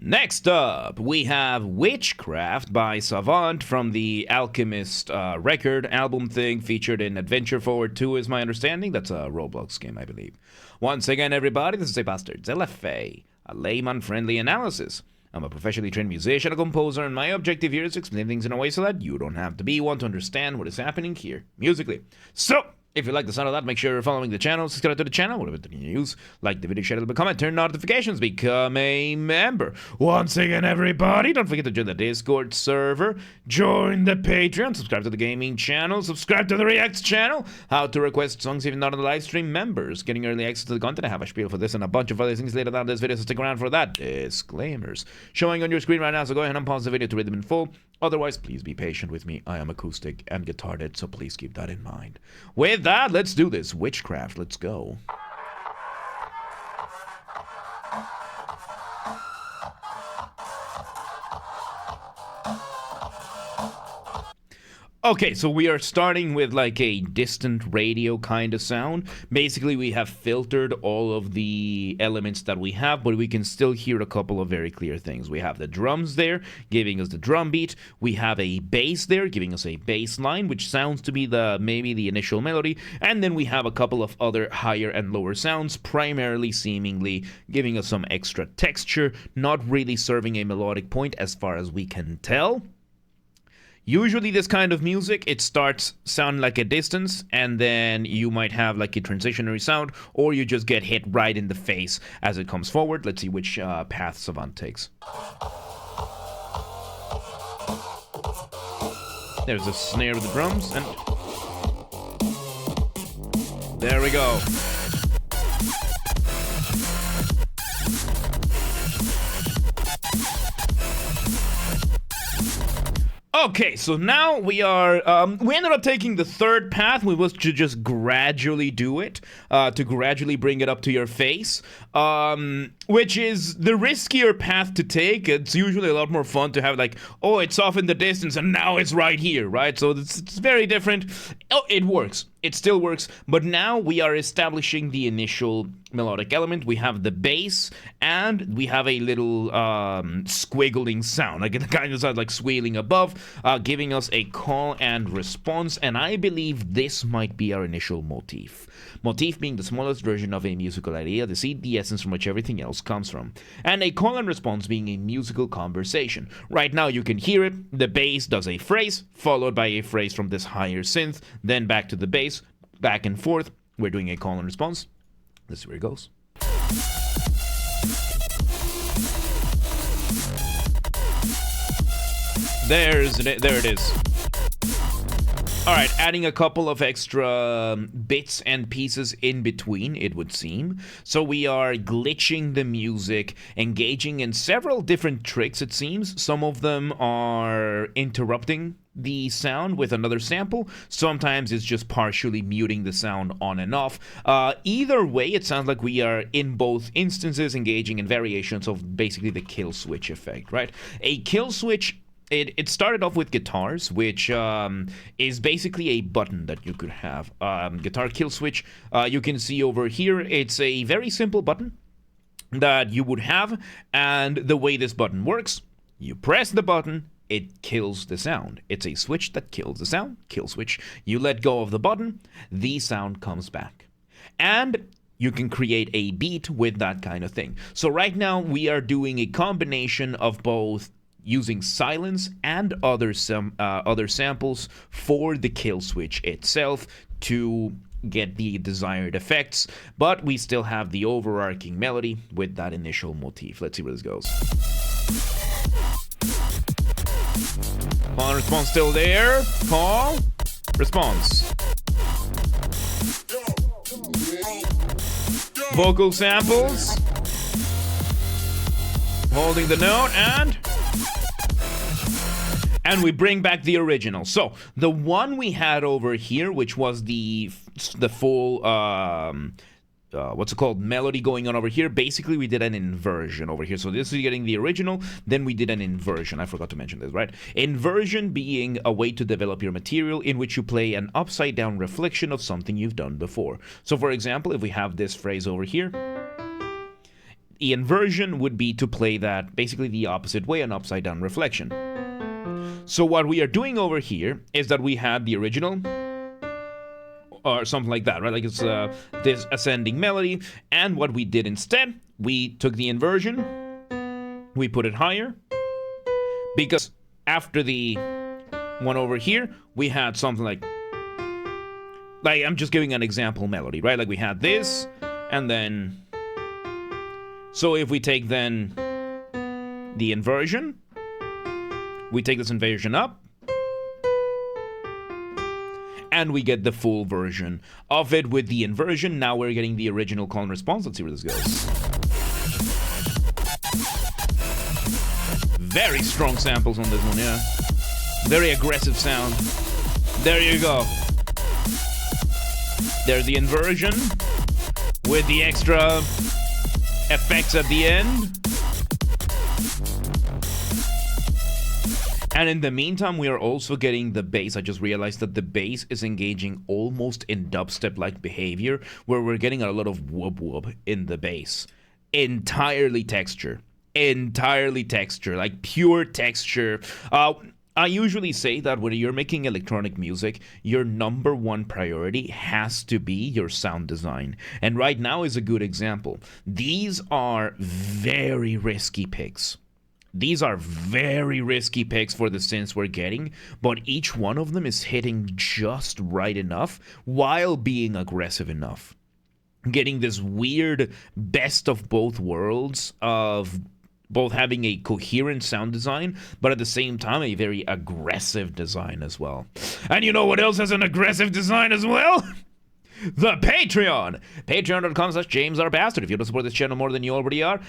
Next up, we have Witchcraft by Savant from the Alchemist record album thing, featured in Adventure Forward 2 is my understanding. That's a Roblox game, I believe. Once again, everybody, this is a Basterd's LFA, a layman-friendly analysis. I'm a professionally trained musician, a composer, and my objective here is to explain things in a way so that you don't have to be one to understand what is happening here, musically. So, if you like the sound of that, make sure you're following the channel, subscribe to the channel, whatever the news, like the video, share it, comment, turn notifications, become a member. Once again, everybody, don't forget to join the Discord server, join the Patreon, subscribe to the gaming channel, subscribe to the Reacts channel, how to request songs even not on the live stream, members, getting early access to the content. I have a spiel for this and a bunch of other things later down this video, so stick around for that. Disclaimers showing on your screen right now, so go ahead and pause the video to read them in full. Otherwise, please be patient with me. I am acoustic and guitar-dead, so please keep that in mind. With that, let's do this. Witchcraft, let's go. Okay, so we are starting with like a distant radio kind of sound. Basically, we have filtered all of the elements that we have, but we can still hear a couple of very clear things. We have the drums there, giving us the drum beat. We have a bass there, giving us a bass line, which sounds to be maybe the initial melody. And then we have a couple of other higher and lower sounds, primarily seemingly giving us some extra texture, not really serving a melodic point as far as we can tell. Usually this kind of music, it starts sounding like a distance, and then you might have like a transitionary sound, or you just get hit right in the face as it comes forward. Let's see which path Savant takes. There's a snare with the drums, and there we go. Okay, so now we ended up taking the third path. We was to just gradually do it, to gradually bring it up to your face, which is the riskier path to take. It's usually a lot more fun to have like, oh, it's off in the distance and now it's right here, right? So it's very different. Oh, it works. It still works, but now we are establishing the initial melodic element. We have the bass, and we have a little squiggling sound, like it kind of sounds like squealing above, giving us a call and response, and I believe this might be our initial motif. Motif being the smallest version of a musical idea, the seed, the essence from which everything else comes from. And a call and response being a musical conversation. Right now you can hear it. The bass does a phrase, followed by a phrase from this higher synth, then back to the bass, back and forth. We're doing a call and response. Let's see where it goes. There it is. Alright, adding a couple of extra bits and pieces in between, it would seem. So we are glitching the music, engaging in several different tricks, it seems. Some of them are interrupting the sound with another sample. Sometimes it's just partially muting the sound on and off. Either way, it sounds like we are in both instances engaging in variations of basically the kill switch effect, right? A kill switch, it started off with guitars, which is basically a button that you could have. Guitar kill switch, you can see over here, it's a very simple button that you would have, and the way this button works, you press the button, it kills the sound. It's a switch that kills the sound, kill switch. You let go of the button, the sound comes back. And you can create a beat with that kind of thing. So right now we are doing a combination of both using silence and other samples for the kill switch itself to get the desired effects, but we still have the overarching melody with that initial motif. Let's see where this goes. Call and response still there. Call, response. Vocal samples. Holding the note, and we bring back the original. So the one we had over here, which was the full what's it called, melody going on over here, basically we did an inversion over here. So this is getting the original, then we did an inversion. I forgot to mention this, right? Inversion being a way to develop your material in which you play an upside down reflection of something you've done before. So for example, if we have this phrase over here, the inversion would be to play that basically the opposite way, an upside down reflection. So what we are doing over here is that we had the original, or something like that, right? Like it's this ascending melody, and what we did instead, we took the inversion, we put it higher, because after the one over here, we had something like I'm just giving an example melody, right? Like we had this, and then, so if we take then the inversion, we take this inversion up, and we get the full version of it with the inversion. Now we're getting the original call and response. Let's see where this goes. Very strong samples on this one, yeah. Very aggressive sound. There you go. There's the inversion with the extra effects at the end. And in the meantime, we are also getting the bass. I just realized that the bass is engaging almost in dubstep-like behavior, where we're getting a lot of whoop-whoop in the bass. Entirely texture, like pure texture. I usually say that when you're making electronic music, your number one priority has to be your sound design. And right now is a good example. These are very risky picks. These are very risky picks for the synths we're getting, but each one of them is hitting just right enough while being aggressive enough. Getting this weird best of both worlds of both having a coherent sound design, but at the same time, a very aggressive design as well. And you know what else has an aggressive design as well? The Patreon! Patreon.com/JamesRBasterd. If you want to support this channel more than you already are,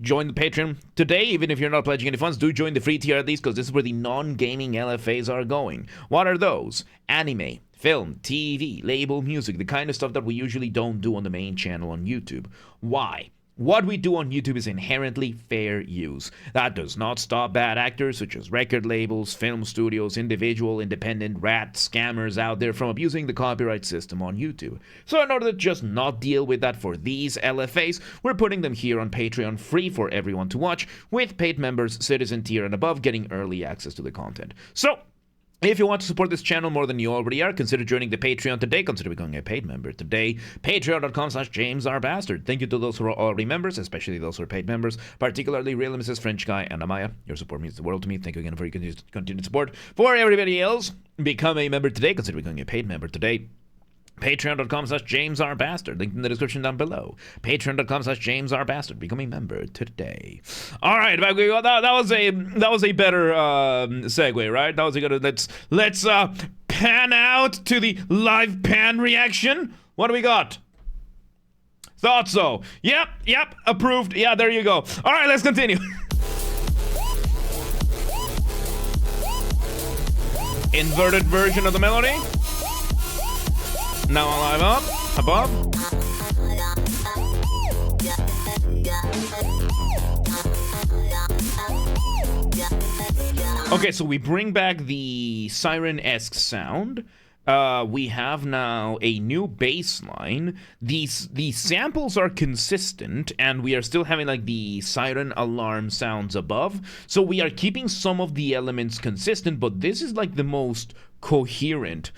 join the Patreon today. Even if you're not pledging any funds, do join the free tier at least, because this is where the non-gaming LFAs are going. What are those? Anime, film, TV, label, music, the kind of stuff that we usually don't do on the main channel on YouTube. Why? What we do on YouTube is inherently fair use. That does not stop bad actors such as record labels, film studios, individual, independent, rat scammers out there from abusing the copyright system on YouTube. So in order to just not deal with that for these LFAs, we're putting them here on Patreon free for everyone to watch, with paid members, citizen tier and above getting early access to the content. So, if you want to support this channel more than you already are, consider joining the Patreon today. Consider becoming a paid member today. Patreon.com/JamesRBasterd. Thank you to those who are already members, especially those who are paid members, particularly Real Mrs. French Guy and Amaya. Your support means the world to me. Thank you again for your continued support. For everybody else, become a member today. Consider becoming a paid member today. Patreon.com/JamesRBasterd. Link in the description down below. Patreon.com/JamesRBasterd. Become a member today. All right, back we go. That was a better segue, right? That was a good. Let's pan out to the live pan reaction. What do we got? Thought so. Yep. Approved. Yeah, there you go. All right, let's continue. Inverted version of the melody. Now alive up, above. Okay, so we bring back the siren-esque sound. We have now a new bass line. These samples are consistent, and we are still having like the siren alarm sounds above. So we are keeping some of the elements consistent, but this is like the most coherent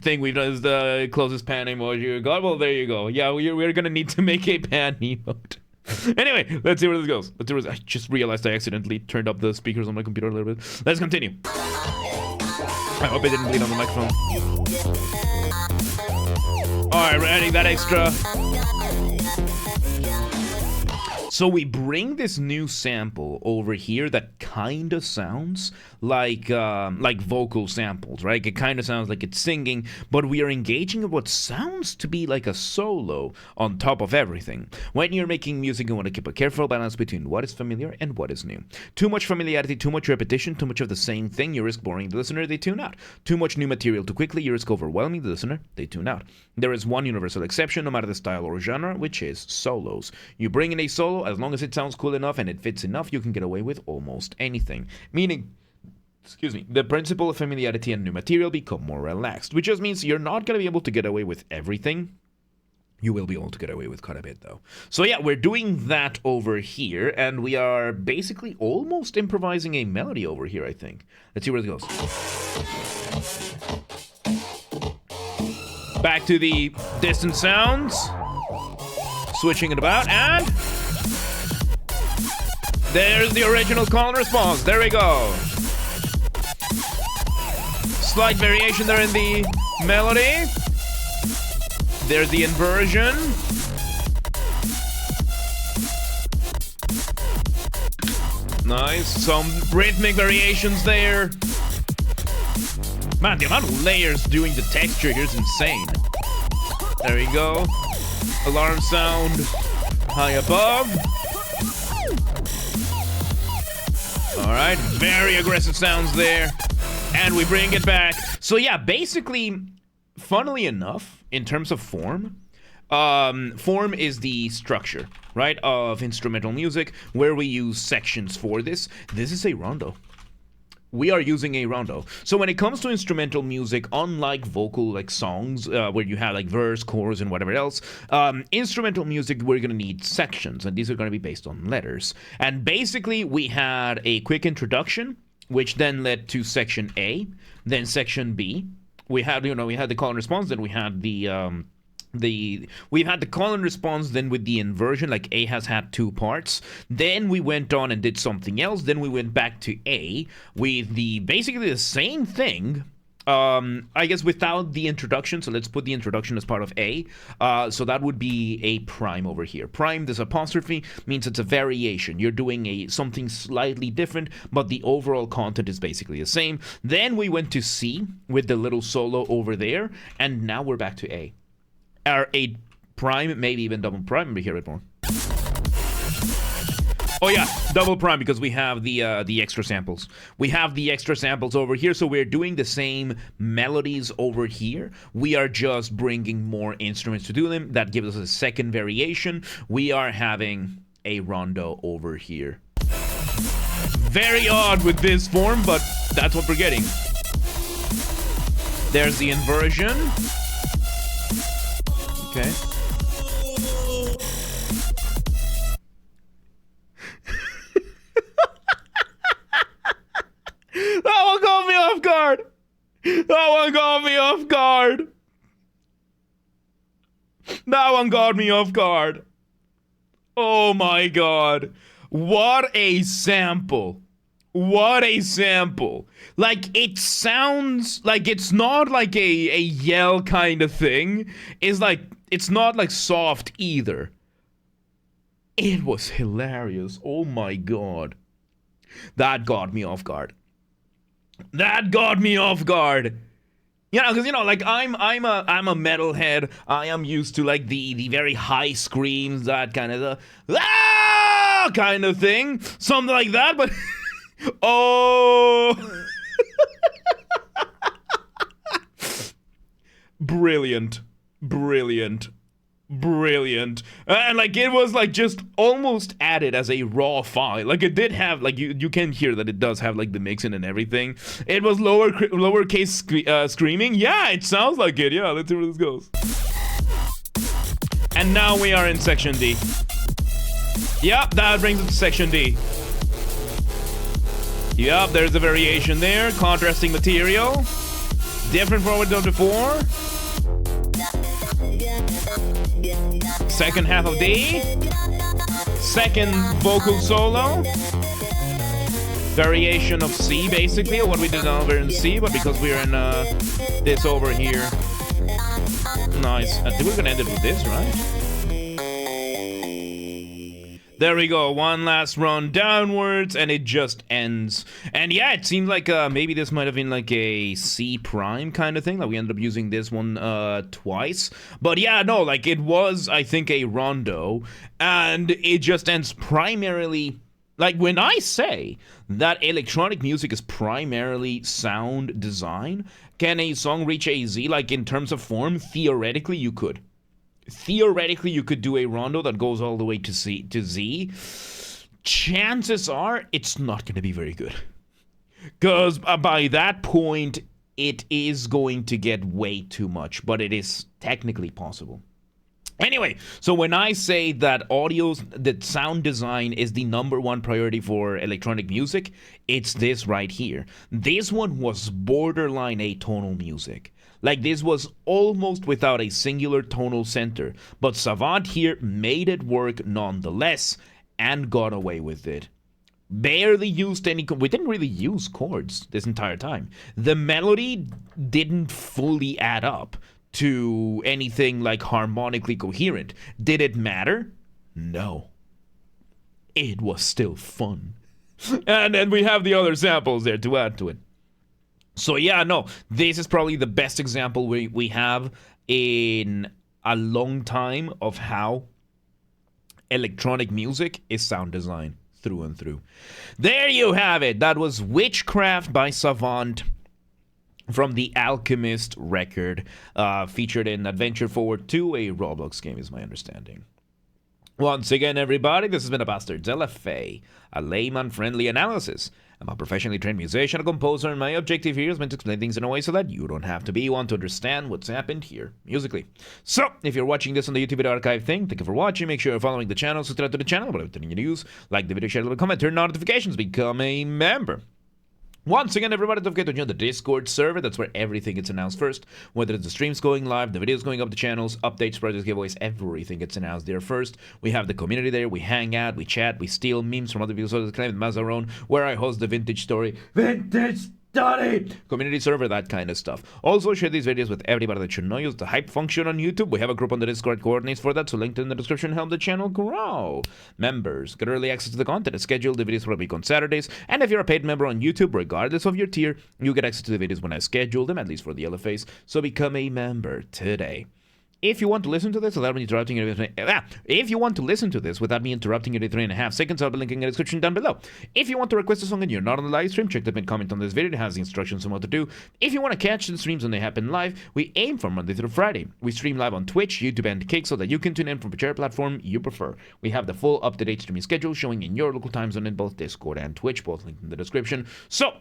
thing we've done. Is the closest pan emoji you got. Well, there you go. Yeah, we're gonna need to make a pan emote. Anyway, let's see where this goes. I just realized I accidentally turned up the speakers on my computer a little bit. Let's continue. I hope it didn't bleed on the microphone. Alright, we're adding that extra. So we bring this new sample over here that kind of sounds like vocal samples, right? It kind of sounds like it's singing, but we are engaging in what sounds to be like a solo on top of everything. When you're making music, you want to keep a careful balance between what is familiar and what is new. Too much familiarity, too much repetition, too much of the same thing, you risk boring the listener, they tune out. Too much new material too quickly, you risk overwhelming the listener, they tune out. There is one universal exception, no matter the style or genre, which is solos. You bring in a solo, as long as it sounds cool enough and it fits enough, you can get away with almost anything. Meaning, the principle of familiarity and new material become more relaxed, which just means you're not going to be able to get away with everything, You will be able to get away with quite a bit, though. So yeah, we're doing that over here, and we are basically almost improvising a melody over here, I think. Let's see where it goes. Back to the distant sounds. Switching it about, and there's the original call and response. There we go. Slight variation there in the melody. There's the inversion. Nice. Some rhythmic variations there. Man, the amount of layers doing the texture here is insane. There we go. Alarm sound high above. Alright, very aggressive sounds there. And we bring it back. So yeah, basically, funnily enough, in terms of form, form is the structure, right, of instrumental music, where we use sections for this. This is a rondo. We are using a rondo. So when it comes to instrumental music, unlike vocal like songs, where you have like verse, chorus, and whatever else, instrumental music, we're going to need sections, and these are going to be based on letters. And basically, we had a quick introduction, which then led to section A, then section B. We had, we had the call and response, then we had we've had the call and response, then with the inversion, like A has had two parts. Then we went on and did something else. Then we went back to A with basically the same thing. I guess without the introduction. So let's put the introduction as part of A. So that would be a prime over here. Prime, this apostrophe, means it's a variation. You're doing something slightly different, but the overall content is basically the same. Then we went to C with the little solo over there, and now we're back to A. Our A prime, maybe even double prime. Let me hear it more. Oh yeah, double prime, because we have the extra samples. We have the extra samples over here, so we're doing the same melodies over here. We are just bringing more instruments to do them. That gives us a second variation. We are having a rondo over here. Very odd with this form, but that's what we're getting. There's the inversion. Okay. That one caught me off guard. That one caught me off guard. That one got me off guard. Oh my god. What a sample. What a sample. Like, it sounds like it's not like a yell kind of thing. It's like, it's not like soft either. It was hilarious. Oh my god. That got me off guard. That got me off guard. Yeah, because like I'm a metalhead. I am used to like the very high screams, that kind of kind of thing, something like that. But oh, brilliant, brilliant. Brilliant. And like it was like just almost added as a raw file. Like it did have like you can hear that it does have like the mixing and everything. It was lowercase screaming. Yeah, it sounds like it. Yeah, let's see where this goes. And now we are in section D. Yep, that brings us to section D. Yep, there's a variation there. Contrasting material. Different from what we've done before. Second half of D. Second vocal solo. Variation of C, basically, what we did over in C, but because we're in this over here. Nice. I think we're gonna end it with this, right? There we go, one last run downwards, and it just ends. And yeah, it seems like maybe this might have been like a C prime kind of thing. Like we ended up using this one twice. But yeah, no, like it was, I think, a rondo. And it just ends primarily... Like when I say that electronic music is primarily sound design, can a song reach a Z? Like in terms of form, theoretically you could. Theoretically, you could do a rondo that goes all the way to Z. Chances are, it's not going to be very good. Because by that point, it is going to get way too much. But it is technically possible. Anyway, so when I say that that sound design is the #1 priority for electronic music, it's this right here. This one was borderline atonal music. Like, this was almost without a singular tonal center, but Savant here made it work nonetheless and got away with it. Barely used any. We didn't really use chords this entire time. The melody didn't fully add up to anything like harmonically coherent. Did it matter? No. It was still fun. And then we have the other samples there to add to it. So yeah, no, this is probably the best example we have in a long time of how electronic music is sound design through and through. There you have it. That was Witchcraft by Savant from the Alchemist record, featured in Adventure Forward 2, a Roblox game is my understanding. Once again, everybody, this has been a Basterd's LFA, a layman-friendly analysis. I'm a professionally trained musician, a composer, and my objective here is meant to explain things in a way so that you don't have to be one to understand what's happened here, musically. So, if you're watching this on the YouTube video archive thing, thank you for watching. Make sure you're following the channel, subscribe to the channel, whatever you use, like the video, share, leave a comment, turn on notifications, become a member. Once again, everybody, don't forget to join the Discord server. That's where everything gets announced first. Whether it's the streams going live, the videos going up the channels, updates, projects, giveaways, everything gets announced there first. We have the community there. We hang out, we chat, we steal memes from other people's other claim with Mazaron, where I host the Vintage Story. Vintage Story! Community server, that kind of stuff. Also, share these videos with everybody that should know. Use the hype function on YouTube. We have a group on the Discord, coordinates for that, so linked in the description. Help the channel grow. Members get early access to the content. It's scheduled. The videos for a week on Saturdays. And if you're a paid member on YouTube, regardless of your tier, you get access to the videos when I schedule them, at least for the LFAs. So become a member today. If you want to listen to this without me interrupting you, if you want to listen to this without me interrupting you every 3.5 seconds, I'll be linking in the description down below. If you want to request a song and you're not on the live stream, check the pinned comment on this video. It has the instructions on what to do. If you want to catch the streams when they happen live, we aim for Monday through Friday. We stream live on Twitch, YouTube, and Kick so that you can tune in from whichever platform you prefer. We have the full up-to-date streaming schedule showing in your local time zone in both Discord and Twitch, both linked in the description. So,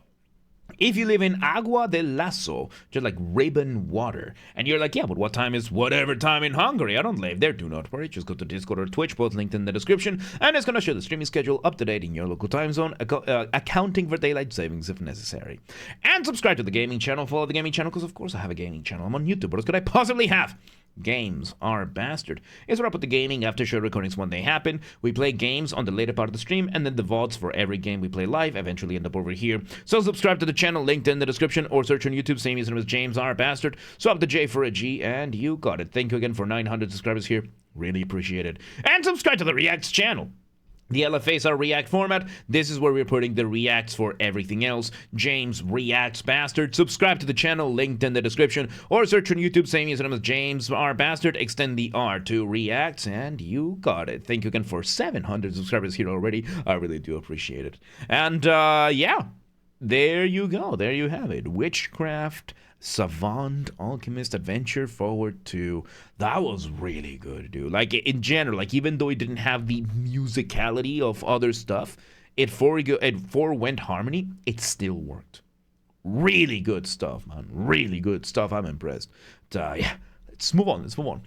if you live in Agua de Lasso, just like ribbon water, and you're like, yeah, but what time is whatever time in Hungary? I don't live there. Do not worry. Just go to Discord or Twitch, both linked in the description, and it's going to show the streaming schedule up to date in your local time zone, accounting for daylight savings if necessary. And subscribe to the gaming channel. Follow the gaming channel, because of course I have a gaming channel. I'm on YouTube. What else could I possibly have? Games are Basterd. It's where I put the gaming after show recordings when they happen. We play games on the later part of the stream, and then the VODs for every game we play live eventually end up over here. So subscribe to the channel, linked in the description, or search on YouTube, same username as James R. Basterd. Swap the J for a G, and you got it. Thank you again for 900 subscribers here. Really appreciate it. And subscribe to the Reacts channel. The LFAs are React format. This is where we're putting the reacts for everything else. James Reacts Basterd. Subscribe to the channel, linked in the description, or search on YouTube, same username as James R. Basterd. Extend the R to Reacts, and you got it. Thank you again for 700 subscribers here already. I really do appreciate it. And yeah, there you go. There you have it. Witchcraft, Savant, Alchemist, Adventure Forward 2. That was really good, dude. Like, in general, like, even though it didn't have the musicality of other stuff, it forewent harmony, it still worked. Really good stuff, man. Really good stuff. I'm impressed. But, yeah, let's move on.